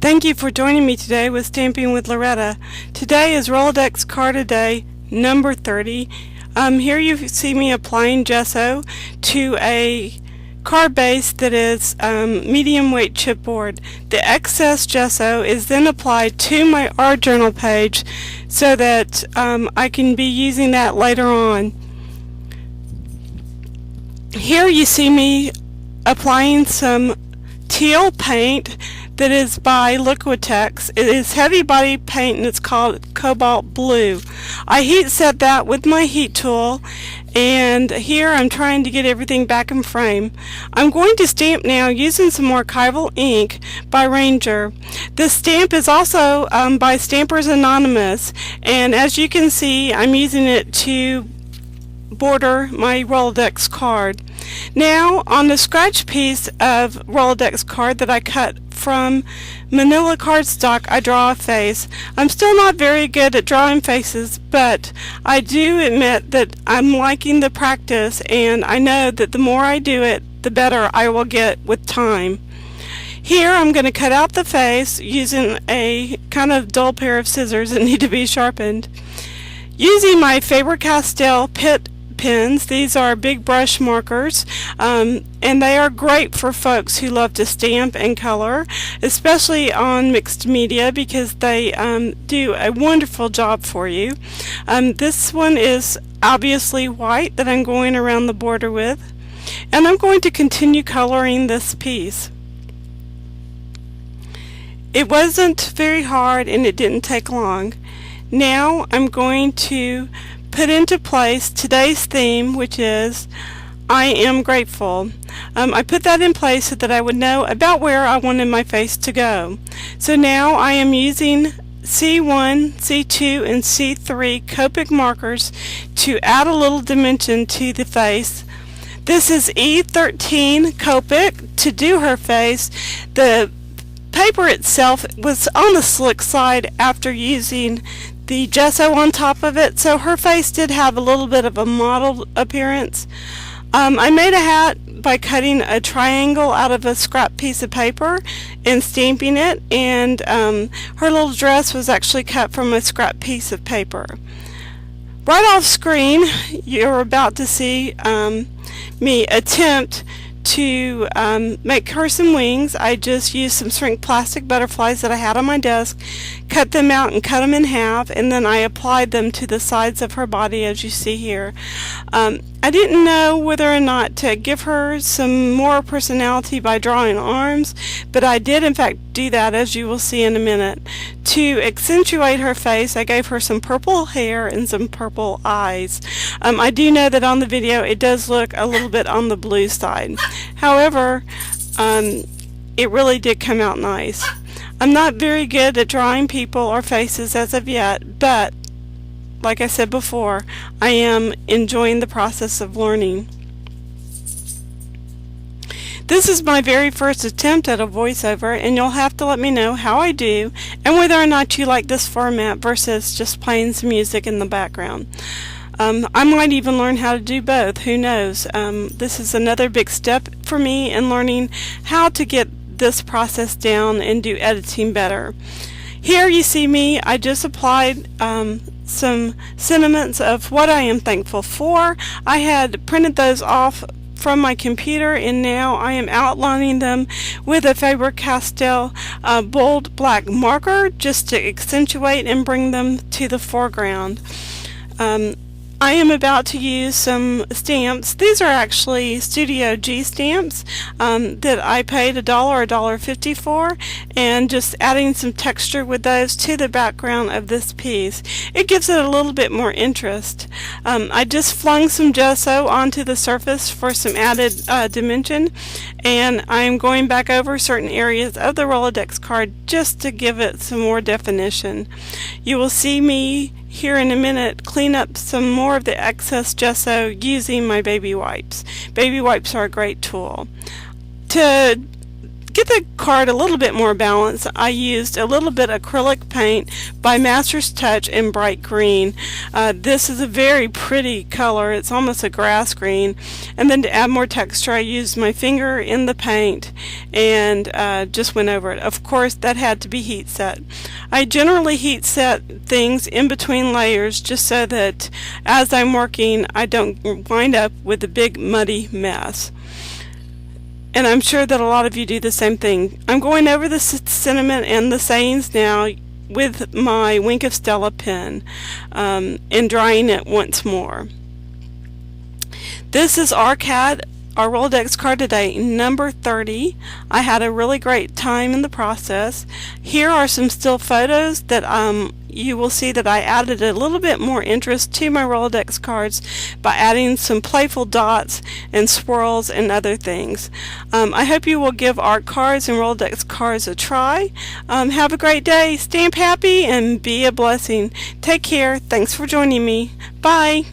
Thank you for joining me today with Stamping with Loretta. Today is Rolodex Card Day number 30. Here you see me applying gesso to a card base that is medium weight chipboard. The excess gesso is then applied to my art journal page so that I can be using that later on. Here you see me applying some teal paint that is by Liquitex. It is heavy body paint and it's called Cobalt Blue. I heat set that with my heat tool, and here I'm trying to get everything back in frame. I'm going to stamp now using some archival ink by Ranger. This stamp is also by Stampers Anonymous, and as you can see I'm using it to border my Rolodex card. Now on the scratch piece of Rolodex card that I cut from manila cardstock, I draw a face. I'm still not very good at drawing faces, but I do admit that I'm liking the practice, and I know that the more I do it, the better I will get with time. Here I'm going to cut out the face using a kind of dull pair of scissors that need to be sharpened. Using my Faber-Castell Pitt pens, these are big brush markers, and they are great for folks who love to stamp and color, especially on mixed media, because they do a wonderful job for you. This one is obviously white that I'm going around the border with, and I'm going to continue coloring this piece. It wasn't very hard and it didn't take long. Now I'm going to put into place today's theme, which is I am grateful. I put that in place so that I would know about where I wanted my face to go. So now I am using C1, C2, and C3 Copic markers to add a little dimension to the face. This is E13 Copic to do her face. The paper itself was on the slick side after using the gesso on top of it, so her face did have a little bit of a mottled appearance. I made a hat by cutting a triangle out of a scrap piece of paper and stamping it, and her little dress was actually cut from a scrap piece of paper. Right off screen you're about to see me attempt to make her some wings. I just used some shrink plastic butterflies that I had on my desk, cut them out and cut them in half, and then I applied them to the sides of her body, as you see here. I didn't know whether or not to give her some more personality by drawing arms, but I did in fact do that, as you will see in a minute. To accentuate her face, I gave her some purple hair and some purple eyes. I do know that on the video it does look a little bit on the blue side. However, it really did come out nice. I'm not very good at drawing people or faces as of yet, but like I said before, I am enjoying the process of learning. This is my very first attempt at a voiceover, and you'll have to let me know how I do and whether or not you like this format versus just playing some music in the background. I might even learn how to do both, who knows. This is another big step for me in learning how to get this process down and do editing better. Here you see me, I just applied some sentiments of what I am thankful for. I had printed those off from my computer, and now I am outlining them with a Faber-Castell bold black marker just to accentuate and bring them to the foreground. I am about to use some stamps. These are actually Studio G stamps that I paid $1 or $1.50 for, and just adding some texture with those to the background of this piece. It gives it a little bit more interest. I just flung some gesso onto the surface for some added dimension, and I'm going back over certain areas of the Rolodex card just to give it some more definition. You will see me here in a minute clean up some more of the excess gesso using my baby wipes. Baby wipes are a great tool. To get the card a little bit more balanced, I used a little bit acrylic paint by Master's Touch in bright green. This is a very pretty color. It's almost a grass green. And then to add more texture, I used my finger in the paint and just went over it. Of course, that had to be heat set. I generally heat set things in between layers just so that as I'm working, I don't wind up with a big muddy mess. And I'm sure that a lot of you do the same thing. I'm going over the sentiment and the sayings now with my Wink of Stella pen and drying it once more. This is RCAD, our Rolodex card today, number 30. I had a really great time in the process. Here are some still photos that you will see that I added a little bit more interest to my Rolodex cards by adding some playful dots and swirls and other things. I hope you will give art cards and Rolodex cards a try. Have a great day, stamp happy, and be a blessing. Take care. Thanks for joining me. Bye.